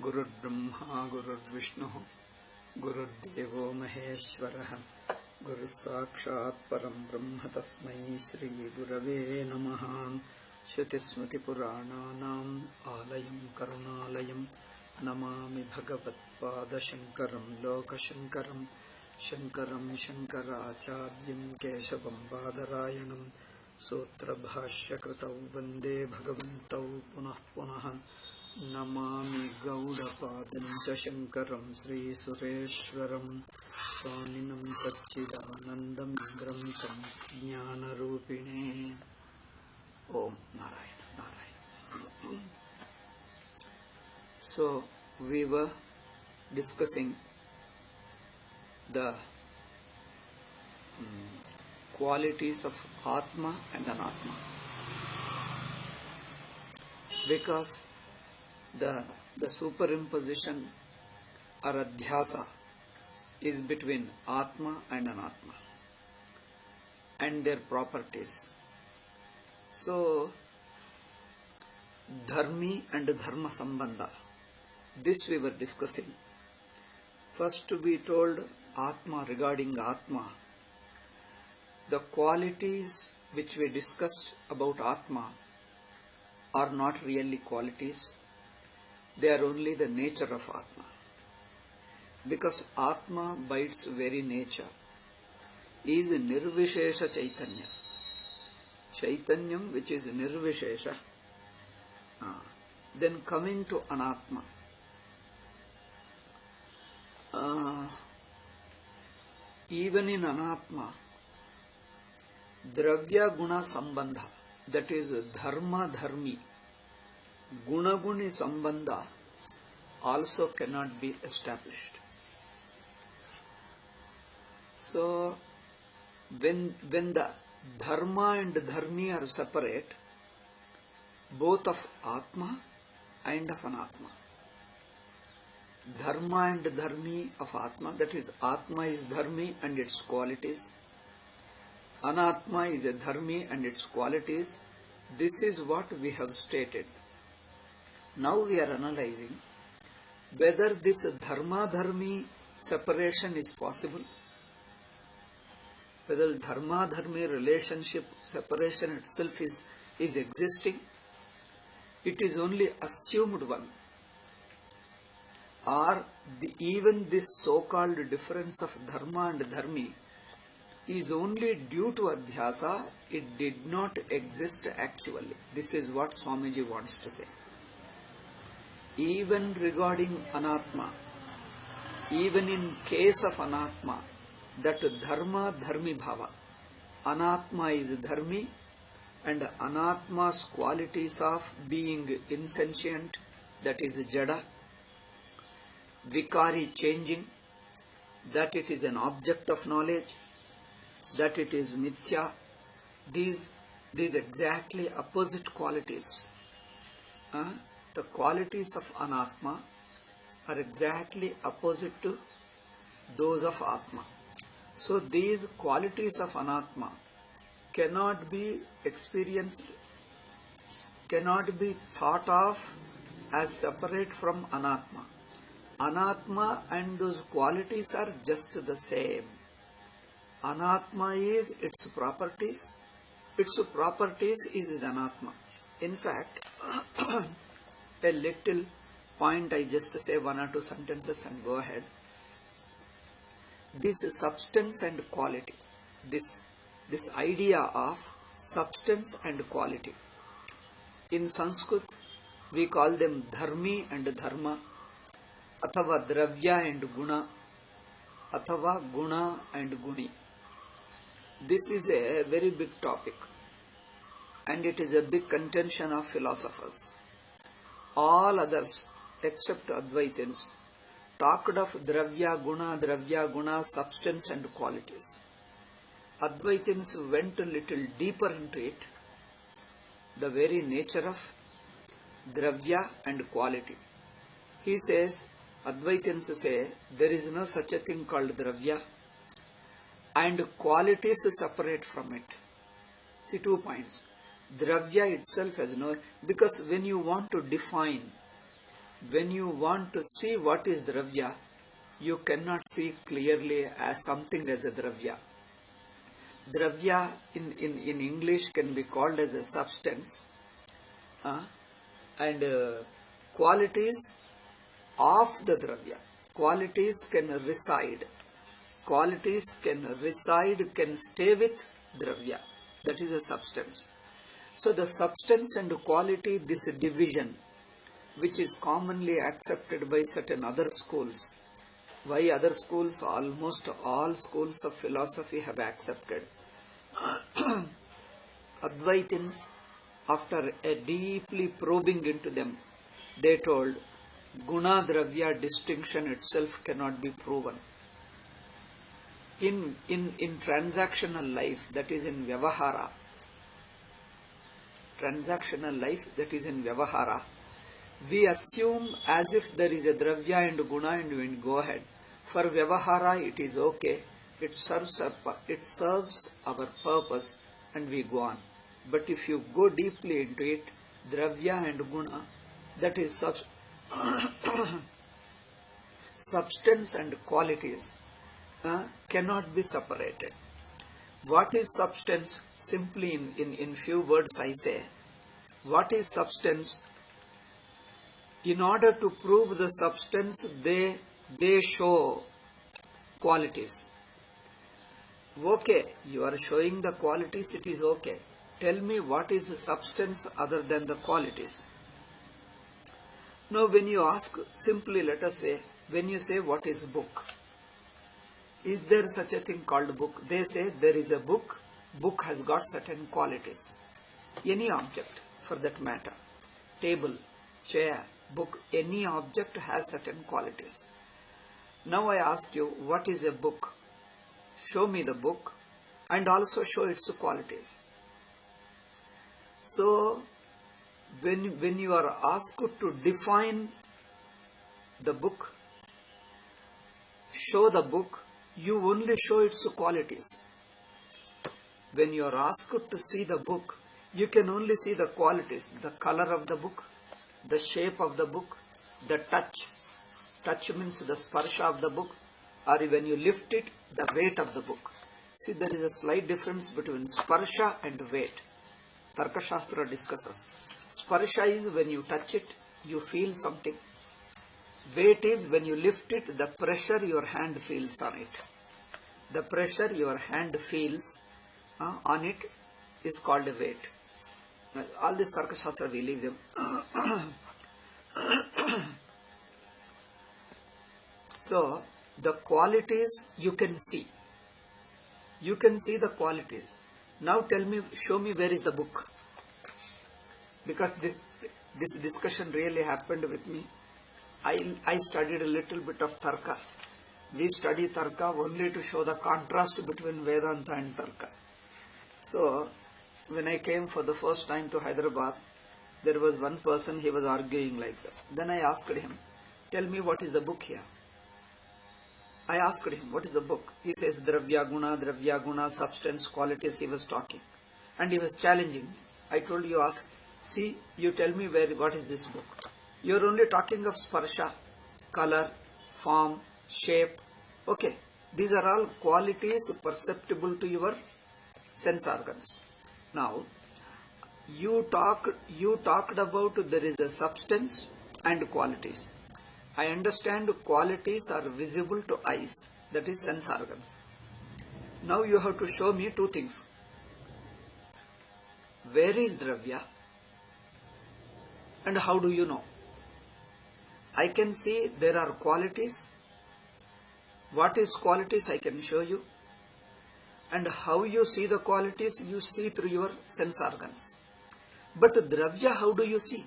गुरुर्ब्रह्मा गुरुर्विष्णुः गुरुर्देवो महेश्वरः गुरुसाक्षात् परं ब्रह्म तस्मै श्री गुरवे नमः। श्रुतिस्मृतिपुराणानाम् आलयं करुणालयं नमामि भगवत्पादशङ्करं लोकशङ्करं शङ्करं शङ्कराचार्यं केशवं बादरायणं सूत्रभाष्यकृतौ वन्दे भगवन्तौ पुनः पुनः। नमामि गौडपादं च शङ्करं श्रीसुरेश्वरं स्वामिनं सच्चिदानन्दमिन्द्रं तं ज्ञानरूपिणे। Om Narayana Narayana. So we were discussing the qualities of Atma and Anatma, because the superimposition or adhyasa is between Atma and Anatma and their properties. So dharmi and dharma sambandha, this we were discussing. First we told Atma, regarding Atma, the qualities which we discussed about Atma are not really qualities. They are only the nature of Atma. Because Atma by its very nature is Nirvishesha Chaitanya. Chaitanyam which is Nirvishesha. Then coming to Anatma. Even in Anatma, Dravya Guna Sambandha, that is Dharma Dharmi, Guna Guni Sambandha also cannot be established. So when the Dharma and Dharmi are separate, both of Atma and of Anatma. Dharma and Dharmi of Atma, that is Atma is Dharmi and its qualities. Anatma is a Dharmi and its qualities. This is what we have stated. Now we are analyzing whether this Dharma Dharmi separation is possible. Whether Dharma Dharmi relationship separation itself is existing. It is only assumed one. Or even this so-called difference of Dharma and Dharmi is only due to Adhyasa. It did not exist actually. This is what Swamiji wants to say. Even regarding Anatma, even in case of Anatma, that Dharma Dharmi Bhava, Anatma is Dharmi and Anatma's qualities of being insentient, that is Jada, Vikari changing, that it is an object of knowledge, that it is Mithya, these exactly opposite qualities. The qualities of Anatma are exactly opposite to those of Atma. So these qualities of Anatma cannot be experienced, cannot be thought of as separate from Anatma. Anatma and those qualities are just the same. Anatma is its properties is Anatma. In fact, a little point, I just say one or two sentences and go ahead. This substance and quality, this idea of substance and quality. In Sanskrit, we call them dharmi and dharma, athava dravya and guna, athava guna and guni. This is a very big topic and it is a big contention of philosophers. All others except Advaitins talked of dravya guna, substance and qualities. Advaitins went a little deeper into it, the very nature of dravya and quality. He says, Advaitins say, there is no such a thing called dravya and qualities separate from it. See, 2 points. Dravya itself has no, because when you want to define when you want to see what is Dravya, you cannot see clearly as something as a Dravya. Dravya in English can be called as a substance, and qualities of the Dravya. Qualities can reside. Qualities can reside, can stay with Dravya. That is a substance. So the substance and quality, this division, which is commonly accepted by certain other schools. Why other schools? Almost all schools of philosophy have accepted. Advaitins, after a deeply probing into them, they told Guna Dravya distinction itself cannot be proven. In transactional life, that is in Vyavahara, we assume as if there is a Dravya and Guna and we go ahead. For Vyavahara it is okay, it serves our purpose and we go on. But if you go deeply into it, Dravya and Guna, that is such substance and qualities cannot be separated. What is substance? Simply in few words I say, what is substance? In order to prove the substance, they show qualities. Okay, you are showing the qualities, it is okay. Tell me what is the substance other than the qualities. Now when you ask, simply let us say, when you say what is book? Is there such a thing called book? They say there is a book, book has got certain qualities. Any object for that matter, table, chair, book, any object has certain qualities. Now I ask you, what is a book? Show me the book and also show its qualities. So when you are asked to define the book, show the book, you only show its qualities. When you are asked to see the book, you can only see the qualities, the color of the book, the shape of the book, the touch. Touch means the sparsha of the book, or when you lift it, the weight of the book. See, there is a slight difference between sparsha and weight. Tarka Shastra discusses. Sparsha is when you touch it, you feel something. Weight is when you lift it, the pressure your hand feels on it. The pressure your hand feels on it is called a weight. All this Tarka Shastra we leave them. So the qualities you can see. You can see the qualities. Now tell me, show me where is the book. Because this discussion really happened with me. I studied a little bit of Tarka. We study Tarka only to show the contrast between Vedanta and Tarka. So when I came for the first time to Hyderabad, there was one person, he was arguing like this. Then I asked him, tell me what is the book here. I asked him, what is the book? He says, Dravya Guna, substance, qualities, he was talking. And he was challenging me. I told you, ask, see, you tell me what is this book. You are only talking of sparsha, color, form, shape. Okay, these are all qualities perceptible to your sense organs. Now, you talked about there is a substance and qualities. I understand qualities are visible to eyes, that is sense organs. Now you have to show me two things. Where is Dravya and how do you know? I can see there are qualities. What is qualities I can show you. And how you see the qualities, you see through your sense organs. But Dravya, how do you see?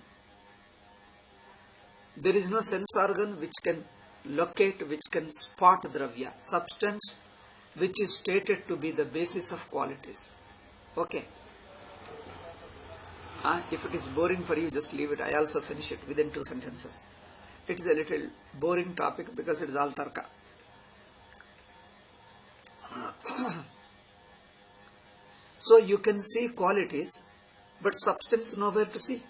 There is no sense organ which can locate, which can spot Dravya, substance which is stated to be the basis of qualities. Okay. If it is boring for you, just leave it. I also finish it within 2 sentences. It is a little boring topic because it is all Tarka. So you can see qualities, but substance nowhere to see.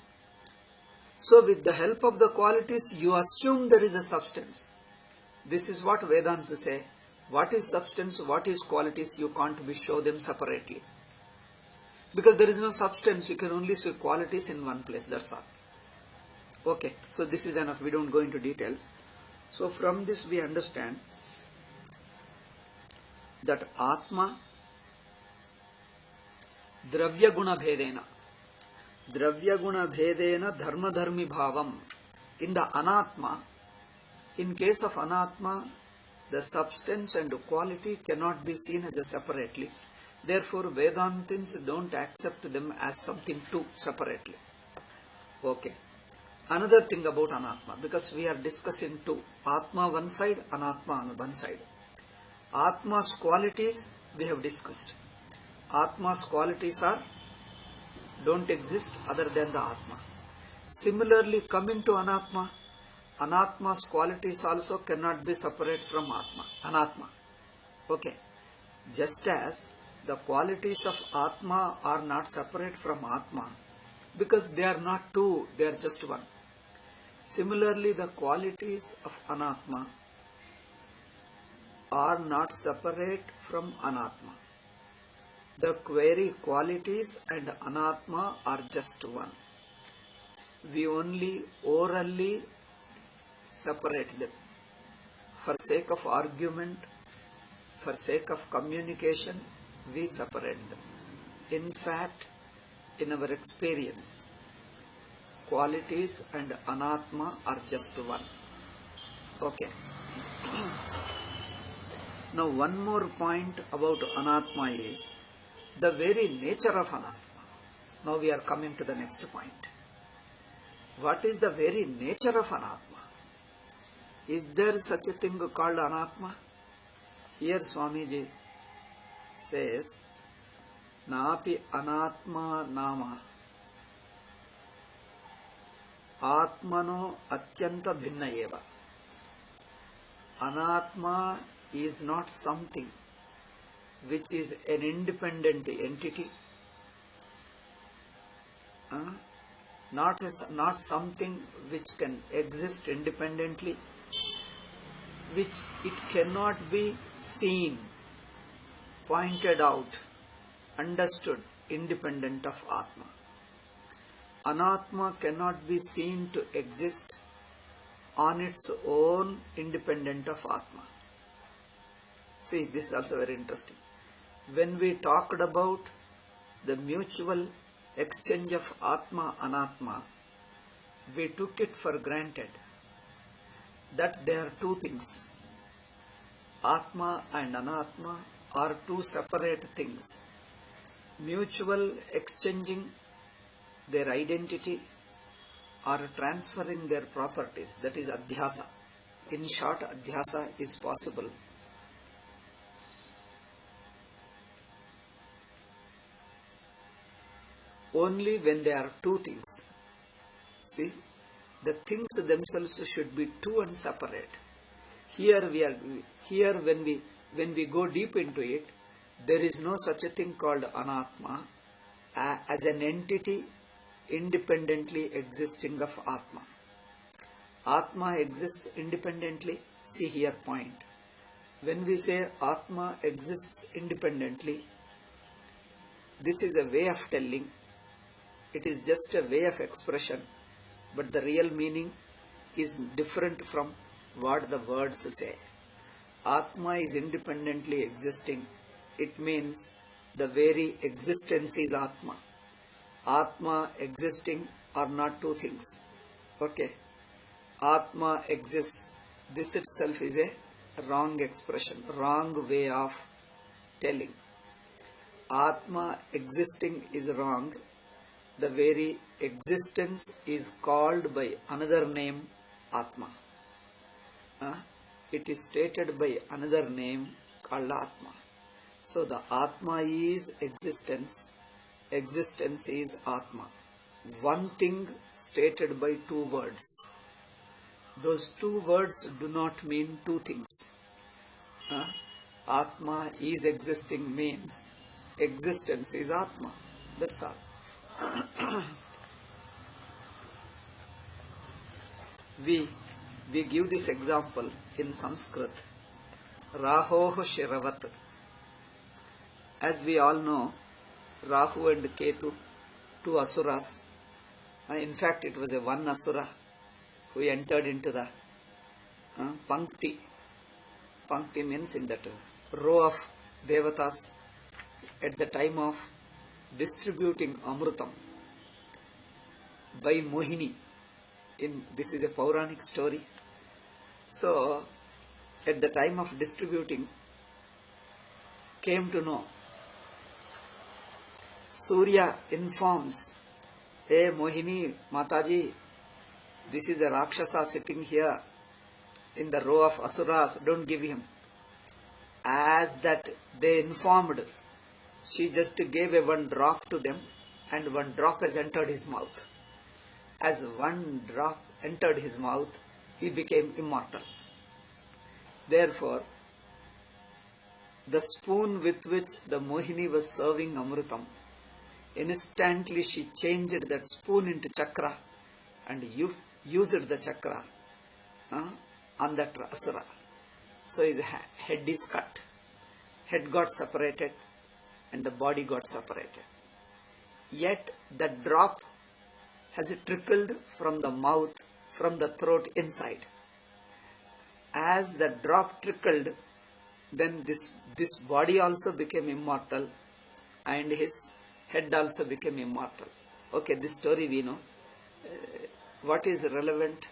So with the help of the qualities, you assume there is a substance. This is what Vedanta say. What is substance, what is qualities, you can't be show them separately. Because there is no substance, you can only see qualities in one place, that's all. Okay, so this is enough, we don't go into details. So from this we understand that Atma Dravya Guna Bhedena Dharma Dharmi Bhavam. In the Anatma, in case of Anatma, the substance and quality cannot be seen as a separately. Therefore, Vedantins don't accept them as something two separately. Okay. Another thing about Anatma, because we are discussing two. Atma one side, Anatma on one side. Atma's qualities we have discussed. Atma's qualities are don't exist other than the Atma. Similarly, coming to Anatma, Anatma's qualities also cannot be separate from Atma. Anatma. Okay. Just as the qualities of Atma are not separate from Atma, because they are not two, they are just one. Similarly, the qualities of Anatma are not separate from Anatma. The very qualities and Anatma are just one. We only orally separate them. For sake of argument, for sake of communication, we separate them. In fact, in our experience, qualities and Anatma are just one. Okay. Now one more point about Anatma is the very nature of Anatma. Now we are coming to the next point. What is the very nature of Anatma? Is there such a thing called Anatma? Here Swamiji says, Napi Anatma Nama Atmano Atyanta Bhinna Eva. Anatma is not something which is an independent entity, not something which can exist independently, which it cannot be seen, pointed out, understood independent of Atma. Anatma cannot be seen to exist on its own independent of Atma. See, this is also very interesting. When we talked about the mutual exchange of Atma Anatma, we took it for granted that there are two things. Atma and Anatma are two separate things. Mutual exchanging their identity or transferring their properties, that is Adhyasa. In short, Adhyasa is possible. Only when there are two things. See, the things themselves should be two and separate. Here when we go deep into it, there is no such a thing called Anatma as an entity independently existing of Atma. Atma exists independently. See here point. When we say Atma exists independently, this is a way of telling. It is just a way of expression, but the real meaning is different from what the words say. Atma is independently existing. It means the very existence is Atma. Atma existing are not two things. Okay. Atma exists. This itself is a wrong expression, wrong way of telling. Atma existing is wrong. The very existence is called by another name, Atma. It is stated by another name called Atma. So the Atma is existence. Existence is Atma. One thing stated by two words. Those two words do not mean two things. Atma is existing means existence is Atma. That's all. we give this example in Sanskrit. Rahoh Shiravat. As we all know, Rahu and Ketu, two asuras. In fact, it was a one asura who entered into the Pankti. Pankti means in that row of devatas at the time of distributing Amrutam by Mohini. This is a Puranic story. So, at the time of distributing, came to know. Surya informs, "Hey Mohini, Mataji, this is a Rakshasa sitting here in the row of Asuras, don't give him." As that they informed, she just gave a one drop to them, and one drop has entered his mouth. As one drop entered his mouth, he became immortal. Therefore, the spoon with which the Mohini was serving Amrutam, instantly she changed that spoon into chakra and used the chakra on that asura. So his head is cut, head got separated and the body got separated. Yet the drop has trickled from the mouth, from the throat inside. As the drop trickled, then this body also became immortal and his head also became immortal. Okay, this story we know. What is relevant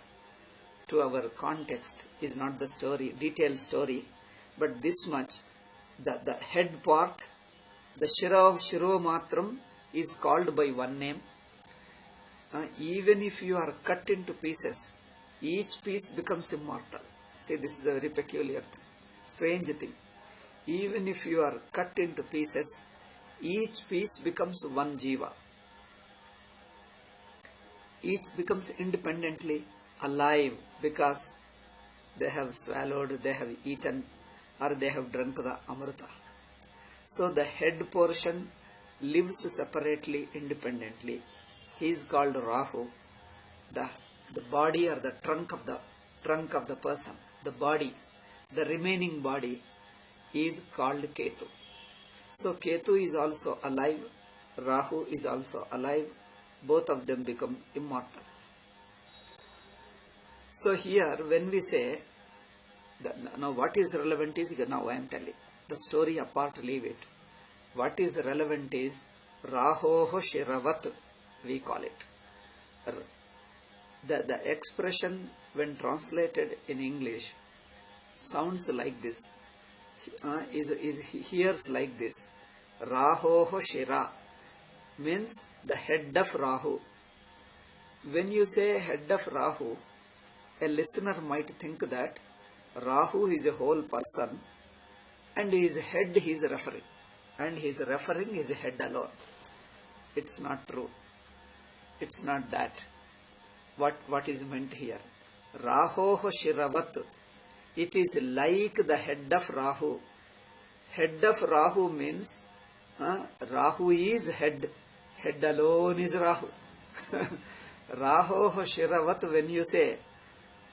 to our context is not the story, detailed story, but this much, the head part, the Shiro Matram is called by one name. Even if you are cut into pieces, each piece becomes immortal. See, this is a very peculiar thing, strange thing. Even if you are cut into pieces, each piece becomes one jiva. Each becomes independently alive because they have swallowed, they have eaten, or they have drunk the Amrita. So the head portion lives separately, independently. He is called Rahu. The body or the trunk of the person, the body, the remaining body is called Ketu. So Ketu is also alive, Rahu is also alive, both of them become immortal. So here when we say, now what is relevant is, now I am telling, the story apart, leave it. What is relevant is Rahoho Shiravat, we call it. The expression when translated in English sounds like this, hears like this. Rahoho Shira means the head of Rahu. When you say head of Rahu, a listener might think that Rahu is a whole person and his head he is referring, and he is referring his head alone. It's not true. It's not that. What is meant here? Rahoho Shiravat. It is like the head of Rahu. Head of Rahu means Rahu is head. Head alone is Rahu. Rahoho Shiravat, when you say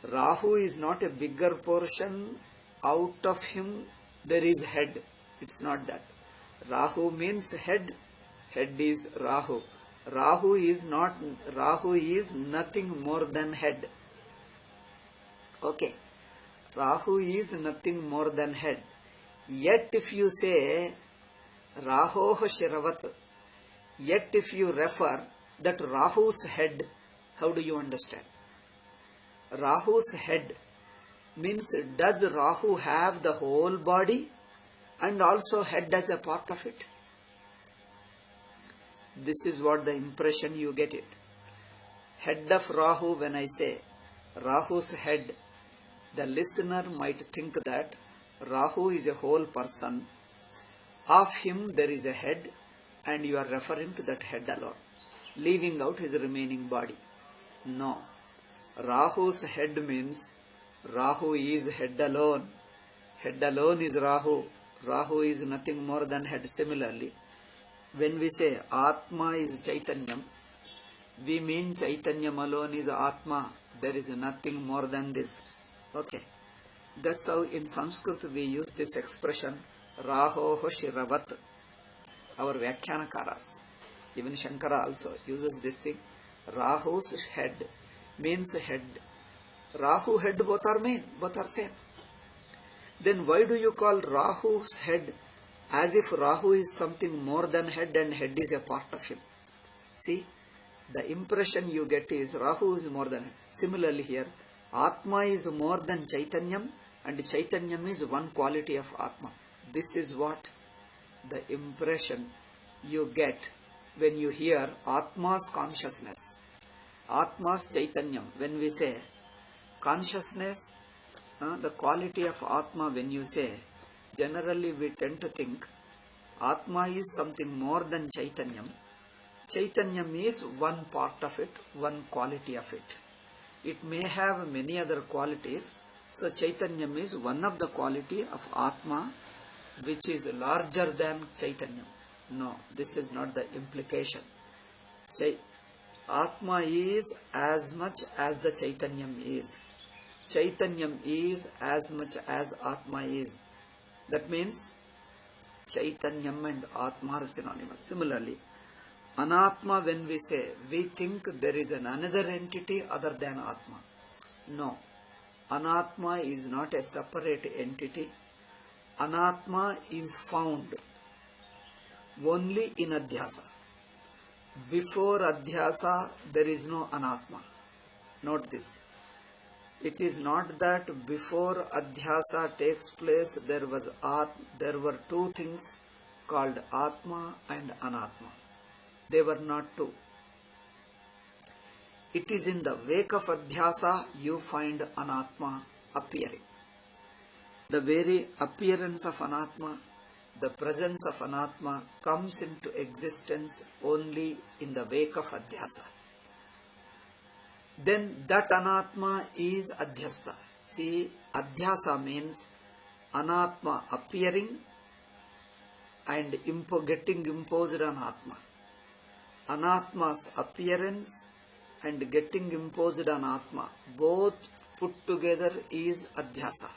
Rahu is not a bigger portion, out of him there is head. It's not that. Rahu means head. Head is Rahu. Rahu is nothing more than head. Okay. Rahu is nothing more than head. Yet if you say Rahoho Shiravat, yet if you refer that Rahu's head, how do you understand? Rahu's head means, does Rahu have the whole body and also head as a part of it? This is what the impression you get it. Head of Rahu, when I say Rahu's head, the listener might think that Rahu is a whole person. Of him there is a head and you are referring to that head alone, leaving out his remaining body. No. Rahu's head means Rahu is head alone. Head alone is Rahu. Rahu is nothing more than head. Similarly, when we say Atma is Chaitanyam, we mean Chaitanyam alone is Atma. there is nothing more than this. Okay. That's how in Sanskrit we use this expression, Rahoho Shiravat. Our Vyakhyanakaras, even Shankara also uses this thing. Rahu's head means head. Rahu head both are same. Then why do you call Rahu's head as if Rahu is something more than head and head is a part of him? See, the impression you get is Rahu is more than head. Similarly here, Atma is more than Chaitanyam and Chaitanyam is one quality of Atma. This is what the impression you get when you hear Atma's consciousness, Atma's Chaitanyam. When we say consciousness, the quality of Atma, when you say, generally we tend to think Atma is something more than Chaitanyam. Chaitanyam is one part of it, one quality of it. It may have many other qualities, so Chaitanyam is one of the quality of Atma, which is larger than Chaitanyam. No, this is not the implication. Atma is as much as the Chaitanyam is. Chaitanyam is as much as Atma is. That means Chaitanyam and Atma are synonymous. Similarly, Anatma, when we say, we think there is another entity other than Atma. No, Anatma is not a separate entity. Anatma is found only in Adhyasa. Before Adhyasa, there is no Anatma. Note this. It is not that before Adhyasa takes place, there were two things called Atma and Anatma. They were not two. It is in the wake of Adhyasa you find Anatma appearing. The very appearance of Anatma, the presence of Anatma comes into existence only in the wake of Adhyasa. Then that Anatma is Adhyasta. See, Adhyasa means Anatma appearing and getting imposed on Atma. Anatma's appearance and getting imposed on Atma, both put together is Adhyasa.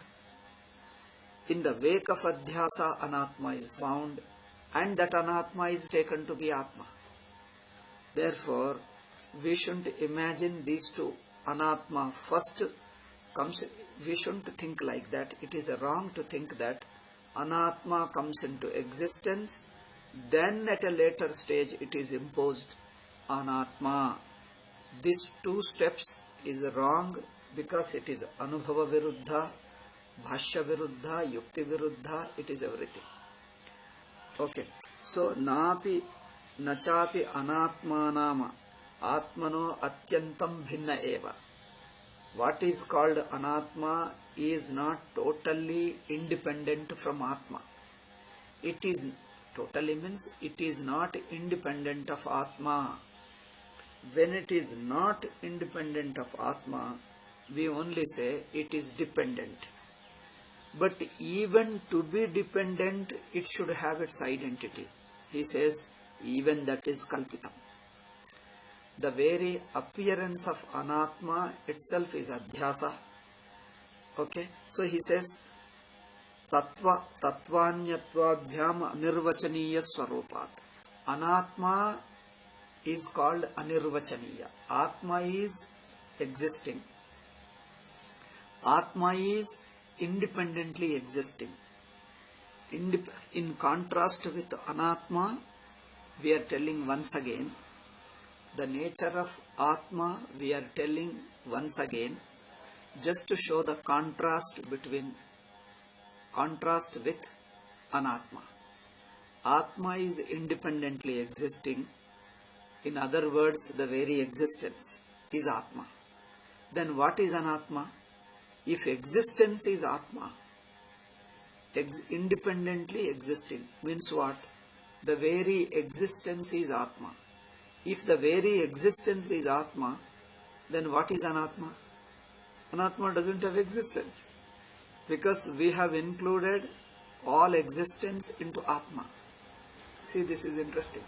In the wake of Adhyasa, Anatma is found and that Anatma is taken to be Atma. Therefore, we shouldn't imagine these two. Anatma first comes, we shouldn't think like that. It is wrong to think that Anatma comes into existence, then at a later stage it is imposed on Atma. These two steps is wrong because it is Anubhava Viruddha, Bhashya Viruddha, Yukti Viruddha, it is everything. Okay. So, Napi Nachapi Anatmanama Atmano Atyantam Bhinna Eva. What is called Anatma is not totally independent from Atma. It is totally means it is not independent of Atma. When it is not independent of Atma, we only say it is dependent. But even to be dependent, it should have its identity. He says, even that is Kalpitam. The very appearance of Anatma itself is Adhyasa. Okay, so he says, Tatvanyatva Nirvachaniya Swarupat. Anatma is called Anirvachaniya. Atma is existing. Atma is independently existing. In contrast with Anatma, we are telling once again, the nature of Atma we are telling once again, just to show the contrast with Anatma. Atma is independently existing. In other words, the very existence is Atma. Then what is Anatma? If existence is Atma, independently existing means what? The very existence is Atma. If the very existence is Atma, then what is Anatma? Anatma doesn't have existence, because we have included all existence into Atma. See, this is interesting.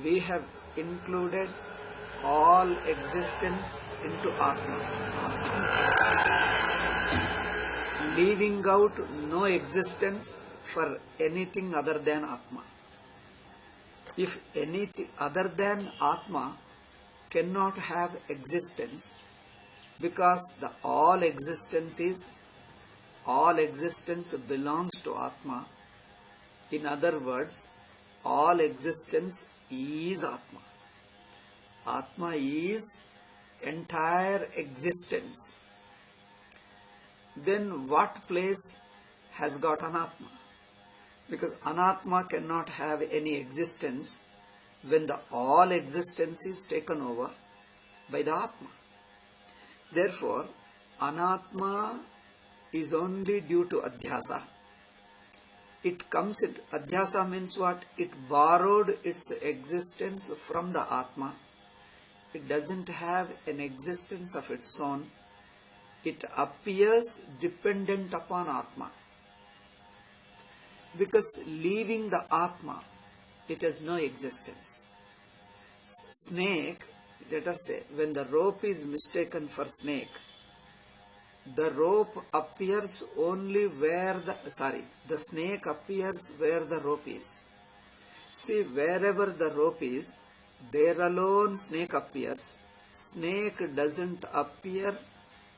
We have included all existence into Atma, leaving out no existence for anything other than Atma. If anything other than Atma cannot have existence, because all existence belongs to Atma. In other words, all existence is Atma. Atma is entire existence. Then what place has got Anatma? Because Anatma cannot have any existence when the all existence is taken over by the Atma. Therefore, Anatma is only due to Adhyasa. Adhyasa means what? It borrowed its existence from the Atma. It doesn't have an existence of its own. It appears dependent upon Atma. Because leaving the Atma, it has no existence. Snake, let us say, when the rope is mistaken for snake, the rope appears only where the snake appears where the rope is. See, wherever the rope is, there alone snake appears. Snake doesn't appear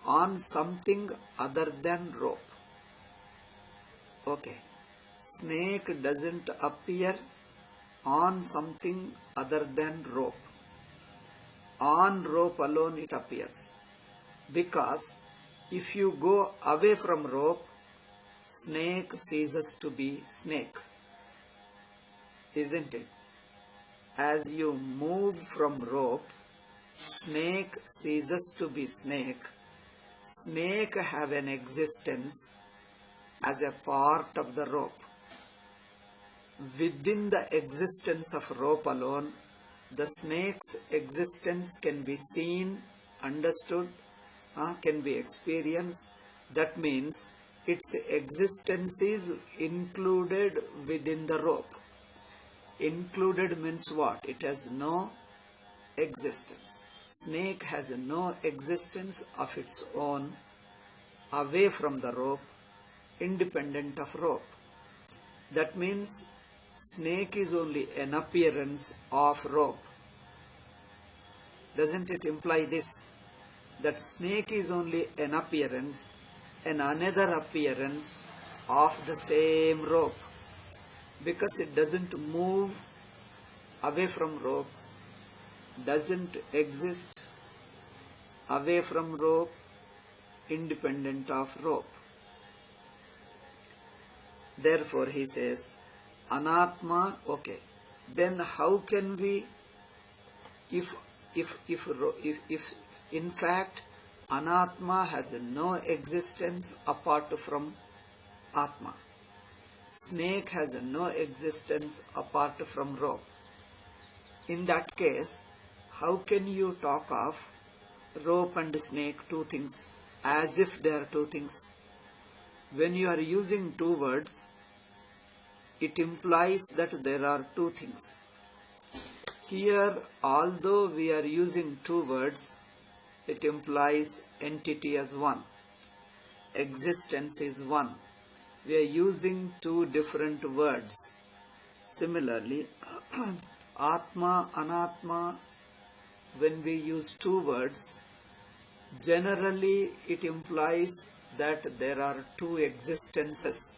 on something other than rope. Okay. Snake doesn't appear on something other than rope. On rope alone it appears. Because if you go away from rope, snake ceases to be snake. Isn't it? As you move from rope, snake ceases to be snake. Snake have an existence as a part of the rope. Within the existence of rope alone, the snake's existence can be seen, understood, can be experienced. That means its existence is included within the rope. Included means what? It has no existence. Snake has no existence of its own, away from the rope, independent of rope. That means snake is only an appearance of rope. Doesn't it imply this? That snake is only an appearance and another appearance of the same rope. Because it doesn't move away from rope, doesn't exist away from rope, independent of rope. Therefore he says, Anatma, okay. Then how can we, if in fact Anatma has no existence apart from Atma. Snake has no existence apart from rope. In that case, how can you talk of rope and snake, two things, as if they are two things? When you are using two words, it implies that there are two things. Here, although we are using two words, it implies entity as one. Existence is one. We are using two different words. Similarly, Atma, Anatma, when we use two words, generally it implies that there are two existences.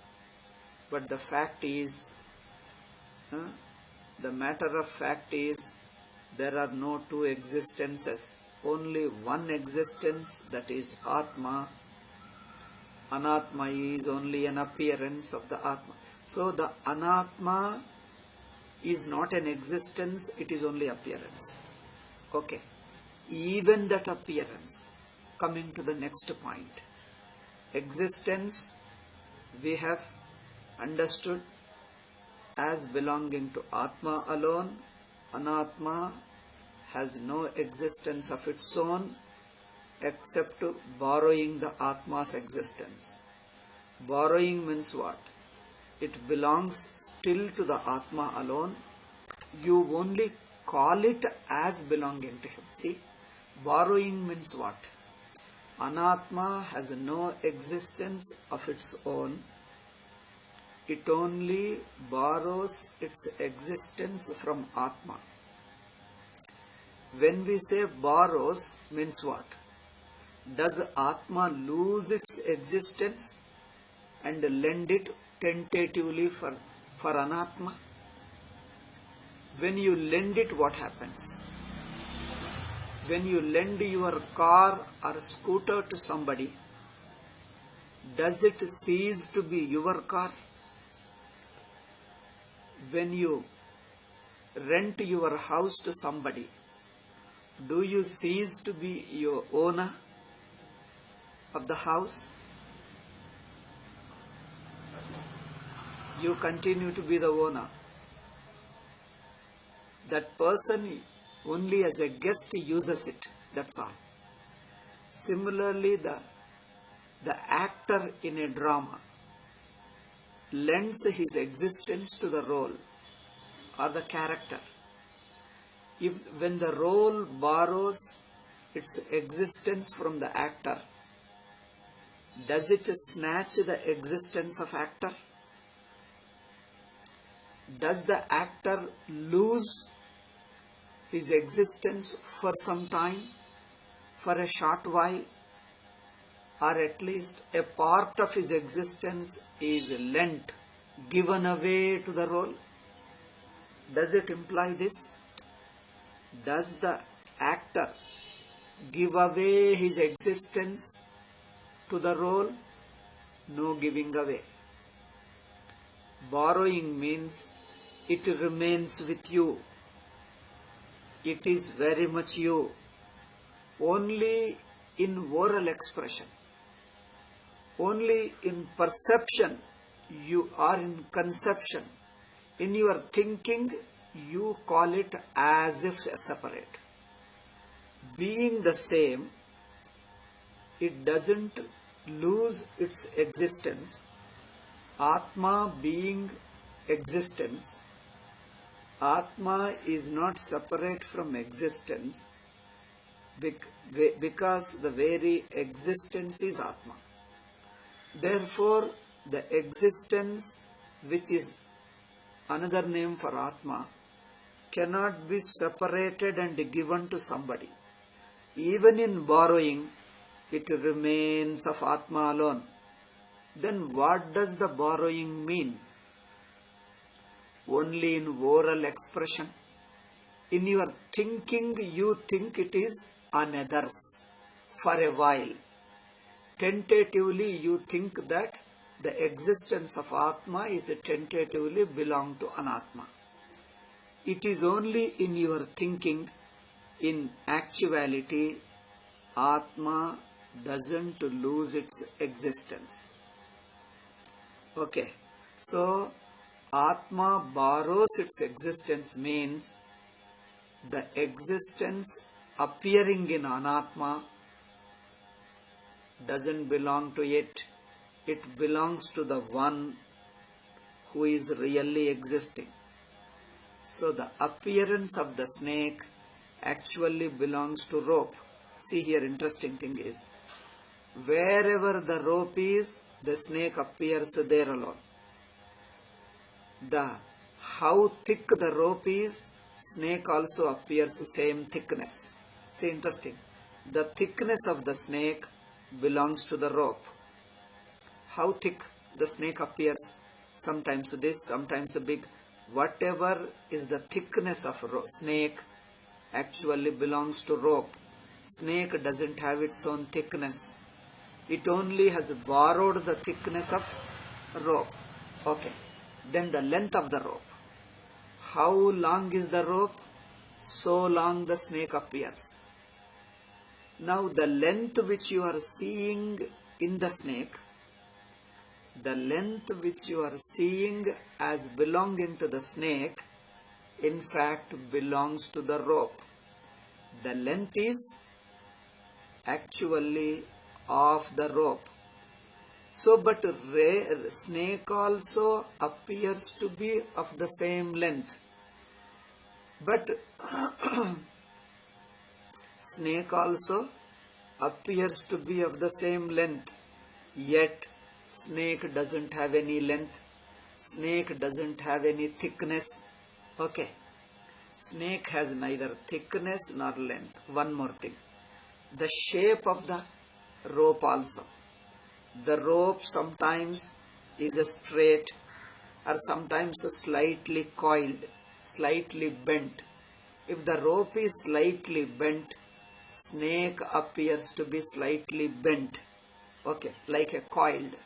But the fact is, the matter of fact is, there are no two existences. Only one existence, that is Atma. Anatma is only an appearance of the Atma. So the Anatma is not an existence, it is only appearance. Okay. Even that appearance, coming to the next point. Existence we have understood as belonging to Atma alone. Anatma has no existence of its own except borrowing the Atma's existence. Borrowing means what? It belongs still to the Atma alone. You only call it as belonging to him. See, borrowing means what? Anatma has no existence of its own. It only borrows its existence from Atma. When we say borrows, means what? Does Atma lose its existence and lend it tentatively for Anatma? When you lend it, what happens? When you lend your car or scooter to somebody, does it cease to be your car? When you rent your house to somebody, do you cease to be your owner of the house? You continue to be the owner. That person only as a guest uses it, that's all. Similarly, the actor in a drama lends his existence to the role or the character. When the role borrows its existence from the actor, does it snatch the existence of actor? Does the actor lose his existence for some time, for a short while, or at least a part of his existence is lent, given away to the role? Does it imply this? Does the actor give away his existence to the role? No giving away. Borrowing means it remains with you. It is very much you. Only in oral expression, only in perception, you are in conception. In your thinking, you call it as if separate. Being the same, it doesn't lose its existence. Atma being existence, Atma is not separate from existence because the very existence is Atma. Therefore, the existence, which is another name for Atma, cannot be separated and given to somebody. Even in borrowing, it remains of Atma alone. Then what does the borrowing mean? Only in oral expression. In your thinking, you think it is another's for a while. Tentatively, you think that the existence of Atma is tentatively belong to Anatma. It is only in your thinking. In actuality, Atma doesn't lose its existence. Okay, so Atma borrows its existence means the existence appearing in Anatma doesn't belong to it. It belongs to the one who is really existing. So the appearance of the snake actually belongs to rope. See here, interesting thing is, wherever the rope is, the snake appears there alone. How thick the rope is, snake also appears same thickness. See, interesting. The thickness of the snake belongs to the rope. How thick the snake appears, sometimes this, sometimes big. Whatever is the thickness of snake actually belongs to rope. Snake doesn't have its own thickness. It only has borrowed the thickness of rope. Okay. Then the length of the rope. How long is the rope? So long the snake appears. Now the length which you are seeing in the snake, the length which you are seeing as belonging to the snake, in fact belongs to the rope. The length is actually of the rope. So, but snake also appears to be of the same length. But snake also appears to be of the same length, yet snake doesn't have any length, snake doesn't have any thickness. Okay, snake has neither thickness nor length. One more thing, the shape of the rope also. The rope sometimes is straight or sometimes slightly coiled, slightly bent. If the rope is slightly bent, snake appears to be slightly bent, okay, like a coiled.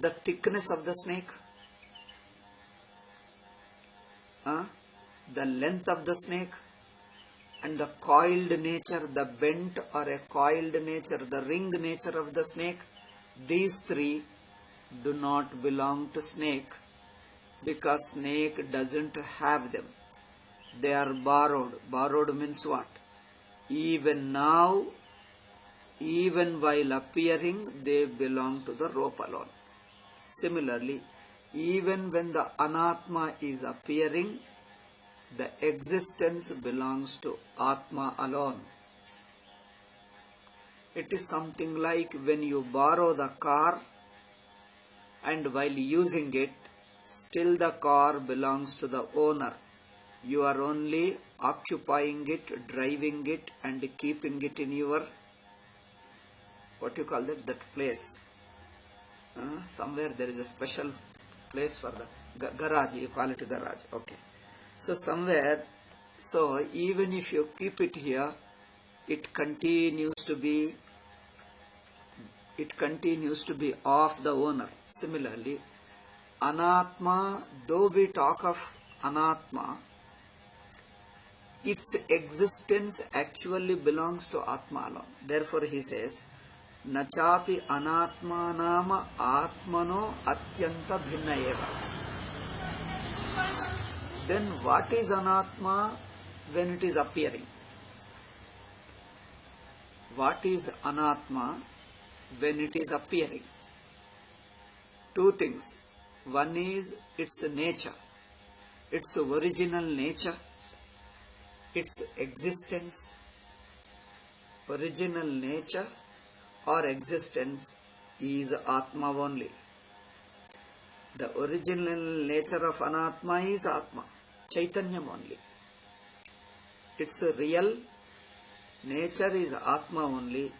The thickness of the snake, the length of the snake, and the coiled nature, the bent or a coiled nature, the ring nature of the snake, these three do not belong to snake, because snake doesn't have them. They are borrowed. Borrowed means what? Even now, even while appearing, they belong to the rope alone. Similarly, even when the Anatma is appearing, the existence belongs to Atma alone. It is something like when you borrow the car and while using it, still the car belongs to the owner. You are only occupying it, driving it and keeping it in your, what you call that place. Somewhere there is a special place for the garage, you call it garage. Okay. So somewhere, so even if you keep it here, it continues to be of the owner. Similarly, Anatma, though we talk of Anatma, its existence actually belongs to Atma alone. Therefore he says, Nachapi Anatma nama Atmano Atyanta Bhinna eva. Then what is Anatma when it is appearing? What is Anatma when it is appearing? Two things. One is its nature, its original nature, its existence. Original nature or existence is Atma only. The original nature of Anatma is Atma, Chaitanyam only. Its real nature is Atma only.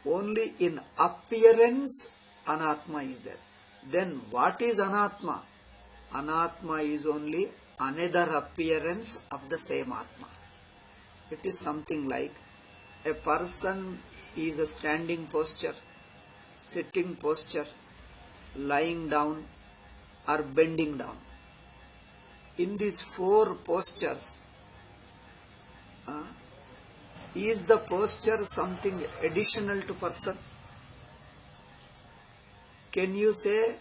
Only in appearance Anatma is there. Then what is Anatma? Anatma is only another appearance of the same Atma. It is something like a person is a standing posture, sitting posture, lying down or bending down. In these four postures, is the posture something additional to person? Can you say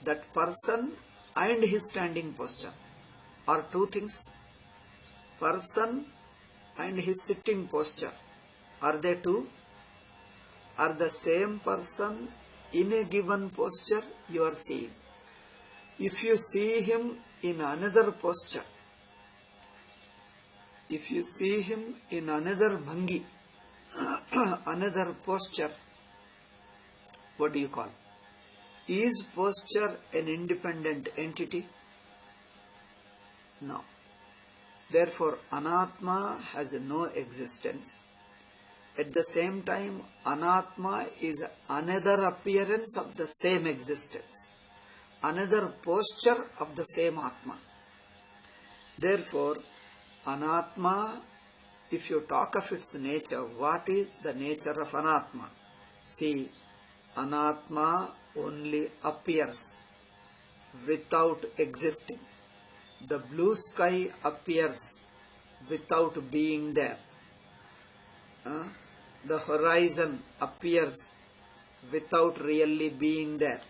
that person and his standing posture are two things? Person and his sitting posture, are they two? Are the same person in a given posture you are seeing? If you see him in another posture, if you see him in another bhangi, another posture, what do you call? Is posture an independent entity? No. Therefore, Anatma has no existence. At the same time, Anatma is another appearance of the same existence, another posture of the same Atma. Therefore, Anatma, if you talk of its nature, what is the nature of Anatma? See, Anatma only appears without existing. The blue sky appears without being there. The horizon appears without really being there.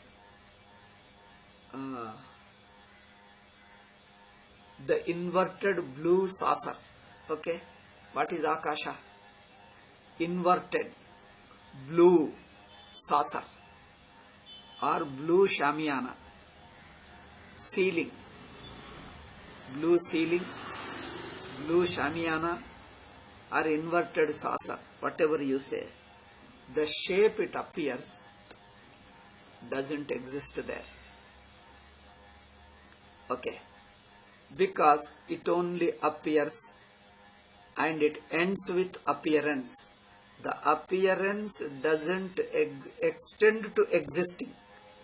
The inverted blue saucer. Okay, what is Akasha? Inverted blue saucer or blue shamiana, ceiling. blue ceiling, blue shamiana, or inverted saucer, whatever you say, the shape it appears doesn't exist there. Okay. Because it only appears and it ends with appearance. The appearance doesn't extend to existing.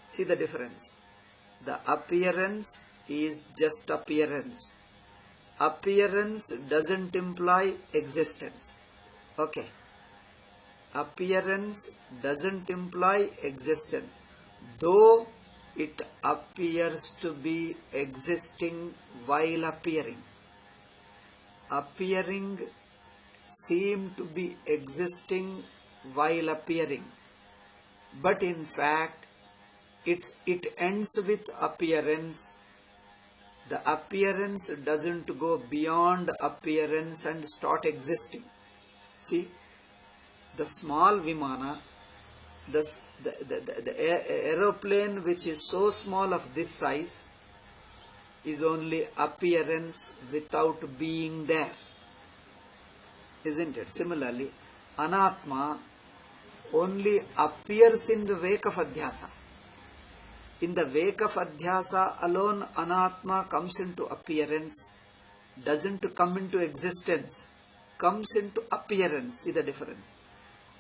See the difference? The appearance is just appearance. Appearance doesn't imply existence. Okay. Appearance doesn't imply existence, though it appears to be existing while appearing. Appearing seem to be existing while appearing, but in fact it ends with appearance. The appearance doesn't go beyond appearance and start existing. See, the small Vimana, the aeroplane which is so small of this size is only appearance without being there. Isn't it? Similarly, Anatma only appears in the wake of Adhyasa. In the wake of Adhyasa alone, Anatma comes into appearance, doesn't come into existence, comes into appearance. See the difference?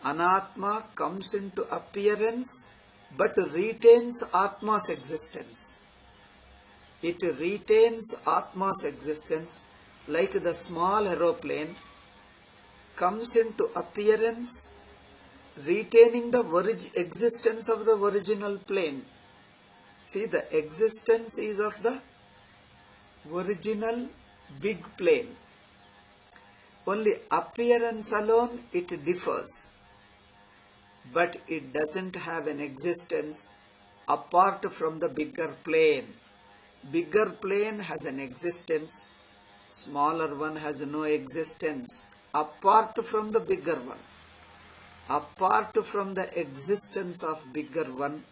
Anatma comes into appearance but retains Atma's existence. It retains Atma's existence, like the small aeroplane comes into appearance retaining the existence of the original plane. See, the existence is of the original big plane. Only appearance alone it differs, but it doesn't have an existence apart from the bigger plane. Bigger plane has an existence, smaller one has no existence apart from the bigger one. Apart from the existence of bigger one,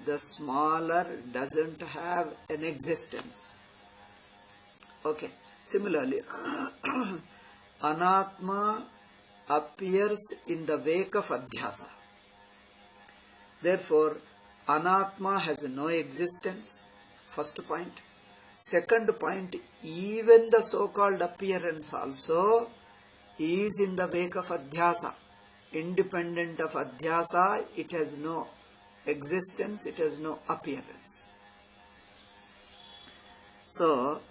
the smaller doesn't have an existence. Okay. Similarly, Anatma appears in the wake of Adhyasa. Therefore, Anatma has no existence. First point. Second point, even the so-called appearance also is in the wake of Adhyasa. Independent of Adhyasa, it has no existence, it has no appearance. So,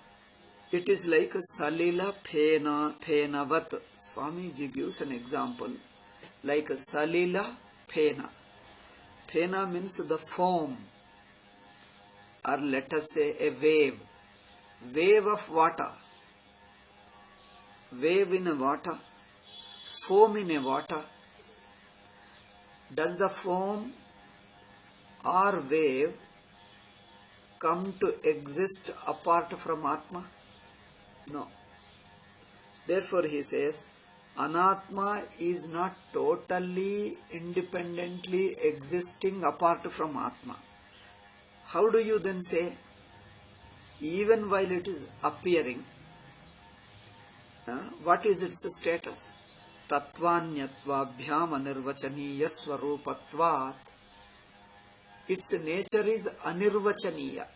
it is like Salila Phenavat. Swamiji gives an example like Salila Phena. Phena means the foam, or let us say a wave. Wave of water. Wave in a water. Foam in a water. Does the foam or wave come to exist apart from Atma? No. Therefore he says, Anatma is not totally independently existing apart from Atma. How do you then say, even while it is appearing, what is its status? Tattvanyattvabhyam anirvachaniya swarupatvat. Its nature is anirvachaniya.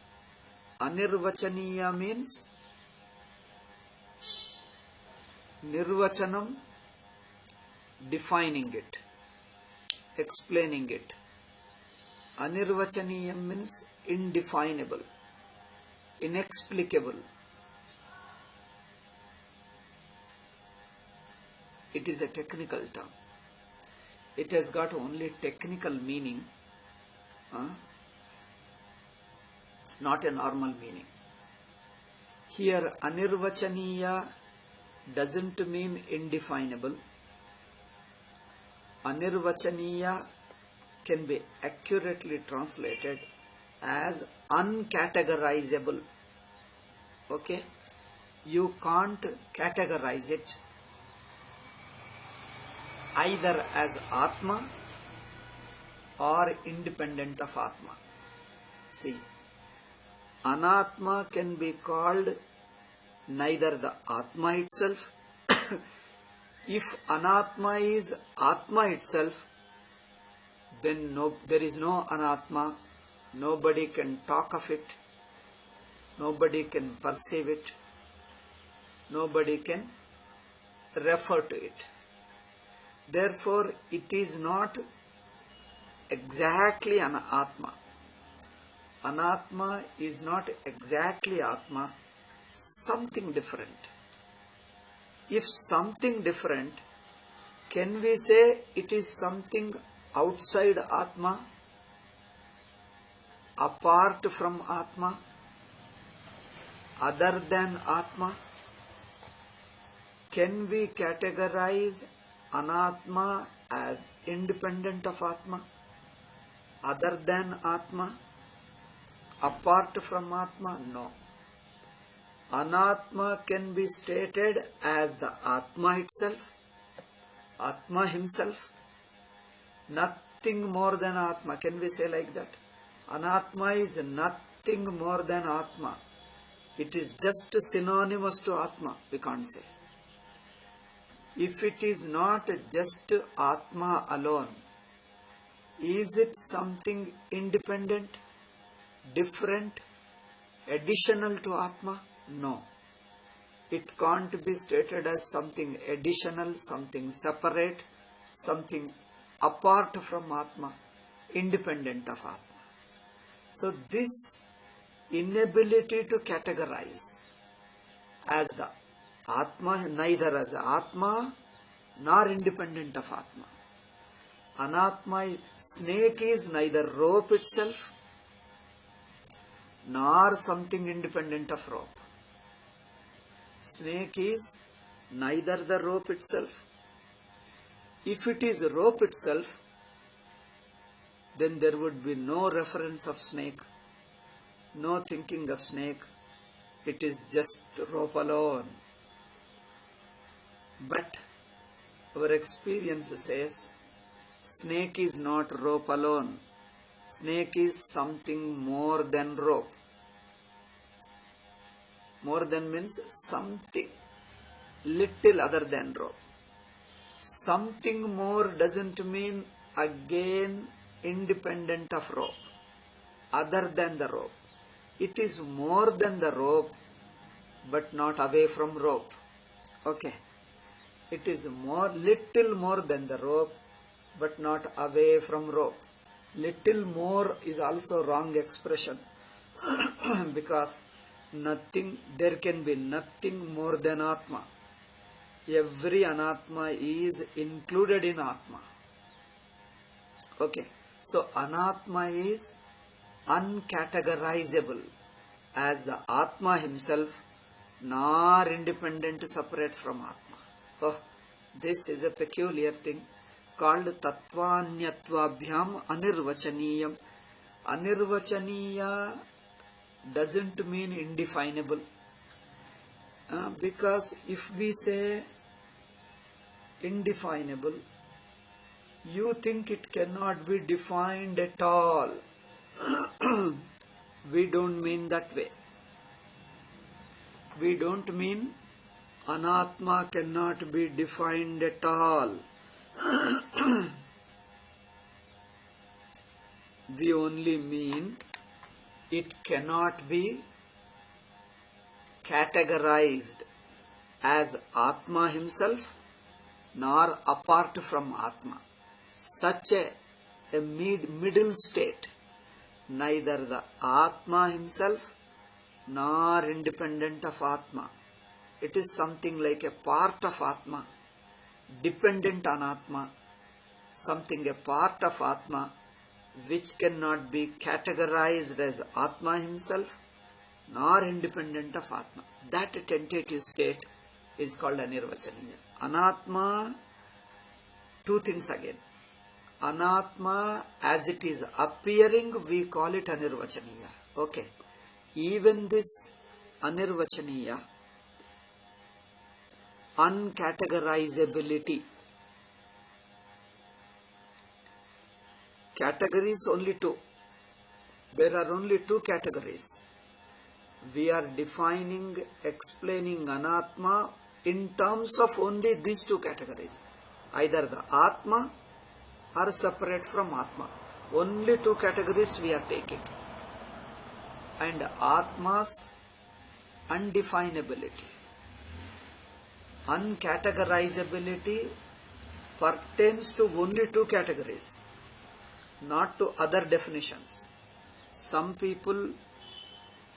Anirvachaniya means nirvachanam, defining it, explaining it. Anirvachaniyam means indefinable, inexplicable. It is a technical term. It has got only technical meaning, not a normal meaning. Here, anirvachaniya doesn't mean indefinable. Anirvachaniya can be accurately translated as uncategorizable. Okay? You can't categorize it either as Atma or independent of Atma. See, Anatma can be called neither the Atma itself. If Anatma is Atma itself, then there is no Anatma. Nobody can talk of it. Nobody can perceive it. Nobody can refer to it. Therefore, it is not exactly an Atma. Anatma is not exactly Atma, something different. If something different, can we say it is something outside Atma, apart from Atma, other than Atma? Can we categorize Anatma as independent of Atma, other than Atma, apart from Atma? No. Anatma can be stated as the Atma itself, Atma himself, nothing more than Atma. Can we say like that? Anatma is nothing more than Atma. It is just synonymous to Atma, we can't say. If it is not just Atma alone, is it something independent, different, additional to Atma? No. It can't be stated as something additional, something separate, something apart from Atma, independent of Atma. So this inability to categorize as the Atma, neither as Atma nor independent of Atma. Anatma, snake is neither rope itself nor something independent of rope. Snake is neither the rope itself. If it is rope itself, then there would be no reference of snake, no thinking of snake. It is just rope alone. But our experience says snake is not rope alone. Snake is something more than rope. More than means something little other than rope. Something more doesn't mean again independent of rope, other than the rope. It is more than the rope, but not away from rope. Okay. It is little more than the rope, but not away from rope. Little more is also wrong expression because there can be nothing more than Atma. Every Anatma is included in Atma. Okay. So Anatma is uncategorizable as the Atma himself, nor independent separate from Atma. Oh, this is a peculiar thing called Tattvanyattvabhyam Anirvachaniyam. Anirvachaniya doesn't mean indefinable. Because if we say indefinable, you think it cannot be defined at all. We don't mean that way. We don't mean Anatma cannot be defined at all. We only mean it cannot be categorized as Atma himself nor apart from Atma. Such a middle state, neither the Atma himself nor independent of Atma. It is something like a part of Atma, dependent on Atma, something a part of Atma which cannot be categorized as Atma himself nor independent of Atma. That tentative state is called Anirvachaniya. Anatma, two things again. Anatma, as it is appearing, we call it Anirvachaniya. Okay. Even this Anirvachaniya, uncategorizability. Categories only two. There are only two categories. we are defining, explaining Anatma in terms of only these two categories, either the Atma or separate from Atma. Only two categories we are taking. And Atma's undefinability, uncategorizability pertains to only two categories, not to other definitions. Some people,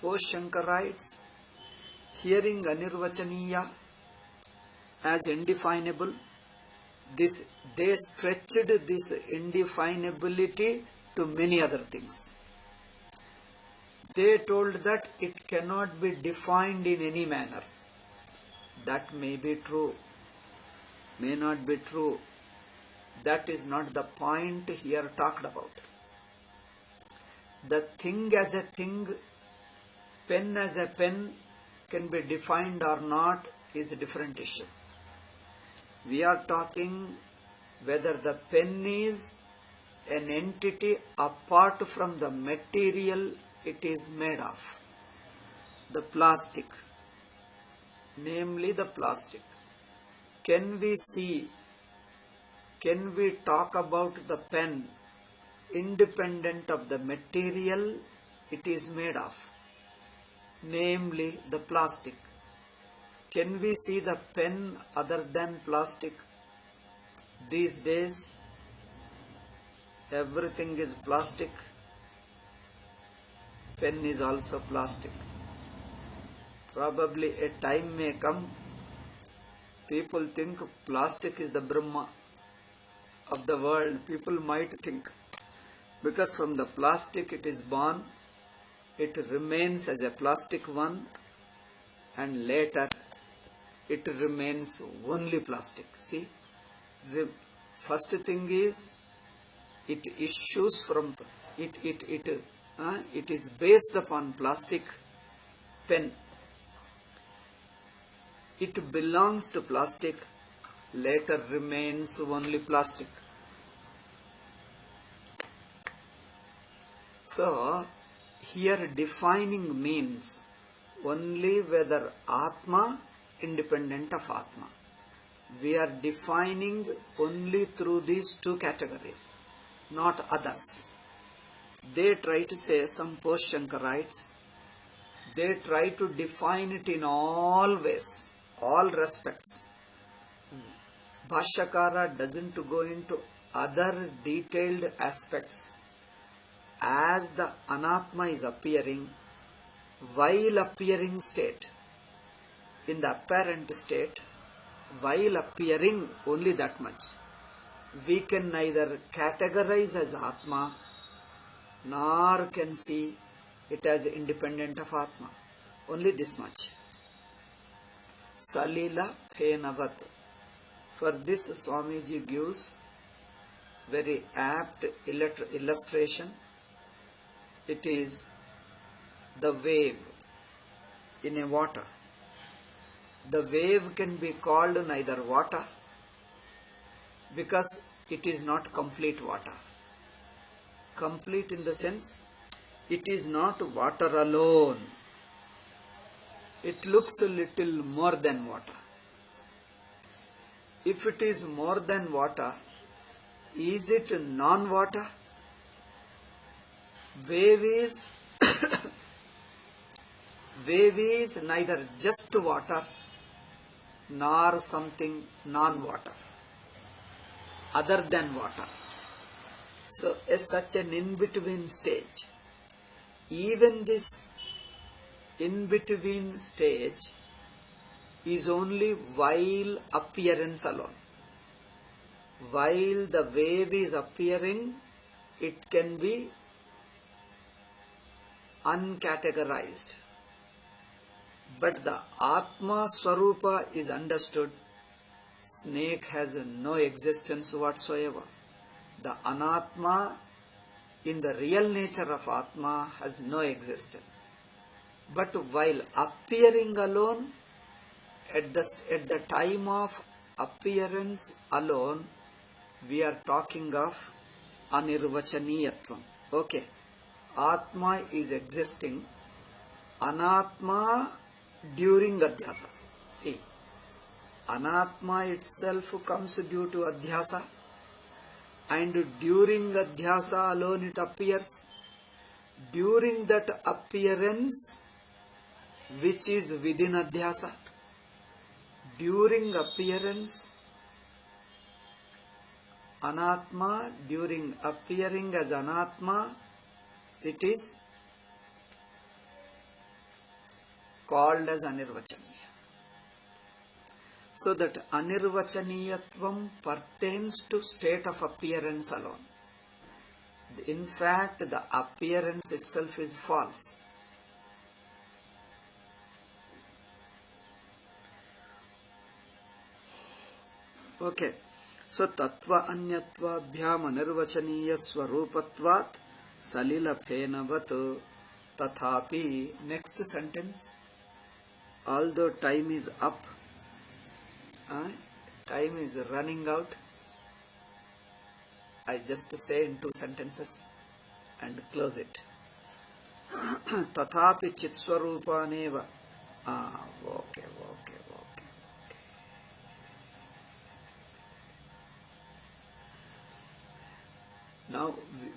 post-Shankarites, hearing Anirvachaniya as indefinable, they stretched this indefinability to many other things. They told that it cannot be defined in any manner. That may be true, may not be true. That is not the point here talked about. The thing as a thing, pen as a pen, can be defined or not is a different issue. We are talking whether the pen is an entity apart from the material it is made of, the plastic, namely the plastic. Can we talk about the pen independent of the material it is made of, namely the plastic? Can we see the pen other than plastic? These days, everything is plastic. Pen is also plastic. Probably a time may come, people think plastic is the Brahma of the world. People might think, because from the plastic it is born, it remains as a plastic one, and later it remains only plastic. See, first thing is, it issues from it is based upon plastic pen. It belongs to plastic, later remains only plastic. So, here defining means only whether Atma independent of Atma. We are defining only through these two categories, not others. They try to say, some post-Shankarites, they try to define it in all ways, all respects. Bhashyakara doesn't go into other detailed aspects. As the Anatma is appearing, while appearing state, in the apparent state, while appearing only that much, we can neither categorize as Atma, nor can see it as independent of Atma. Only this much. Salila Phenavat. For this, Swamiji gives very apt illustration. It is the wave in a water. The wave can be called neither water, because it is not complete water. Complete in the sense, it is not water alone. It looks a little more than water. If it is more than water, is it non-water? Wave is neither just water nor something non-water, other than water. So, as such an in-between stage. Even this in-between stage is only while appearance alone. While the wave is appearing, it can be uncategorized. But the Atma Swarupa is understood. Snake has no existence whatsoever. The Anatma, in the real nature of Atma, has no existence. But while appearing alone, at the time of appearance alone, we are talking of Anirvachaniyatvam. Okay, Atma is existing Anatma during Adhyasa. See, Anatma itself comes due to Adhyasa, and during Adhyasa alone it appears. During that appearance, which is within Adhyasa, during appearance, Anatma, during appearing as Anatma, it is called as Anirvachaniya. So that Anirvachaniyatvam pertains to state of appearance alone. In fact, the appearance itself is false. Okay. So tattva anyatva bhyam anirvachaniya swarupatvat salila phenavat tathapi. Next sentence. Although time is up, time is running out, I just say in 2 sentences and close it. Tathapi chitswarupaneva. Okay. Now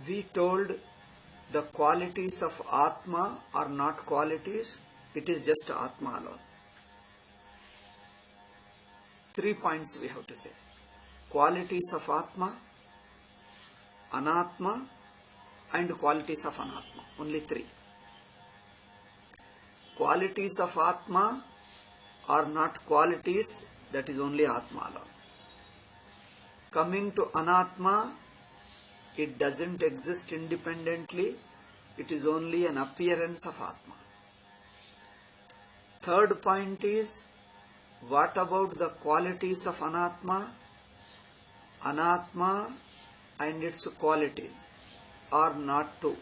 we told the qualities of Atma are not qualities, it is just Atma alone. 3 points we have to say. Qualities of Atma, Anatma, and qualities of Anatma. Only 3. Qualities of Atma are not qualities, that is only Atma alone. Coming to Anatma, it doesn't exist independently, it is only an appearance of Atma. Third point is, what about the qualities of Anatma? Anatma and its qualities are not two.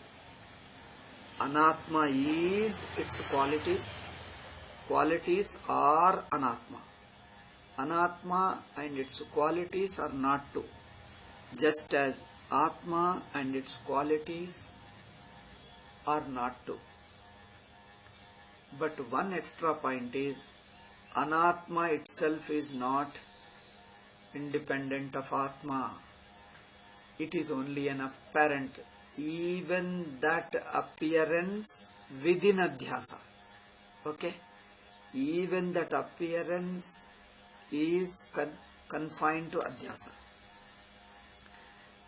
Anatma is its qualities, qualities are Anatma. Anatma and its qualities are not two. Just as Atma and its qualities are not two. But one extra point is, Anatma itself is not independent of Atma. It is only an apparent, even that appearance within Adhyasa. Okay? Even that appearance is confined to Adhyasa.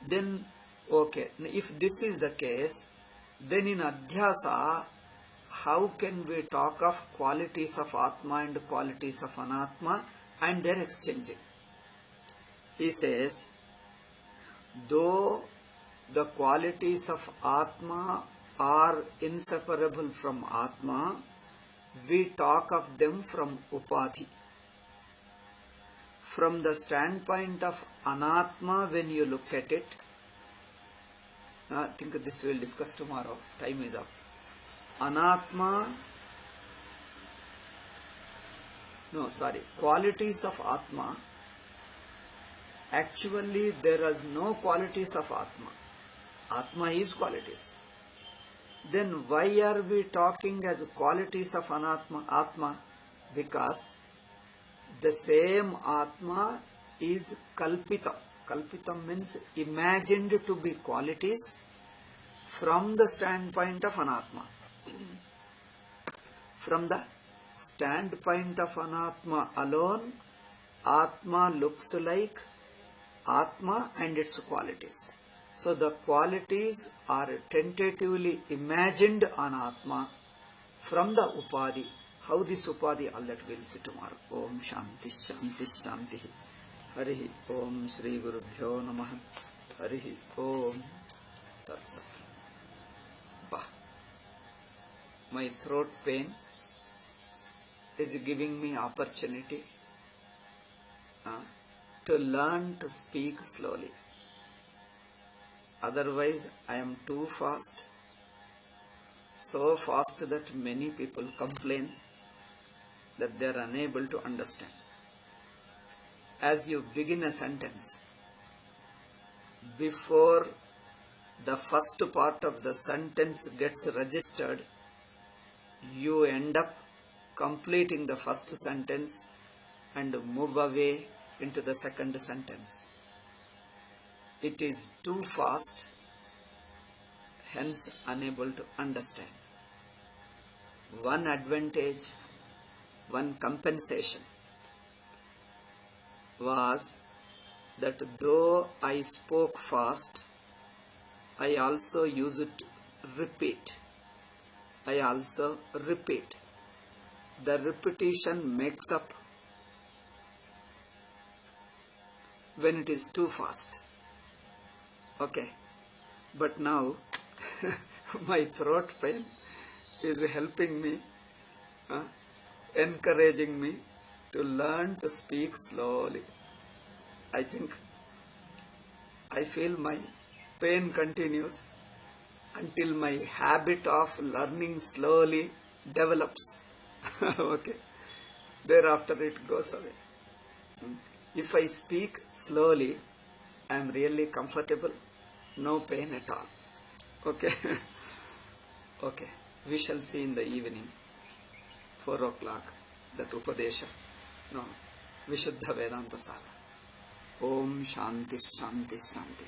Then, okay, if this is the case, then in Adhyasa, how can we talk of qualities of Atma and qualities of Anatma and their exchanging? He says, though the qualities of Atma are inseparable from Atma, we talk of them from Upadhi. From the standpoint of Anatma, when you look at it, I think this we will discuss tomorrow, time is up. Qualities of Atma, actually there is no qualities of Atma. Atma is qualities. Then why are we talking as qualities of Atma? Because the same Atma is Kalpitam. Kalpitam means imagined to be qualities from the standpoint of Anatma. From the standpoint of Anatma alone, Atma looks like Atma and its qualities. So the qualities are tentatively imagined on Atma from the Upadhi. How this Upadhi, all that we'll see tomorrow. Om Shanti Shanti Shanti. Harihi Om Shri Gurubhyo Namaha. Harihi Om Tatsat. My throat pain is giving me opportunity to learn to speak slowly. Otherwise, I am too fast, so fast that many people complain that they are unable to understand. As you begin a sentence, before the first part of the sentence gets registered, you end up completing the first sentence and move away into the second sentence. It is too fast, hence unable to understand. One advantage, one compensation was that though I spoke fast, I also used to repeat. I also repeat. The repetition makes up when it is too fast. Okay. But now my throat pain is helping me, encouraging me to learn to speak slowly. I feel my pain continues until my habit of learning slowly develops. Okay. Thereafter it goes away. If I speak slowly, I am really comfortable, no pain at all. Okay. Okay. We shall see in the evening, 4 o'clock, that Upadesha. No, Vishuddha Vedanta Sara. Om Shanti Shanti Shanti.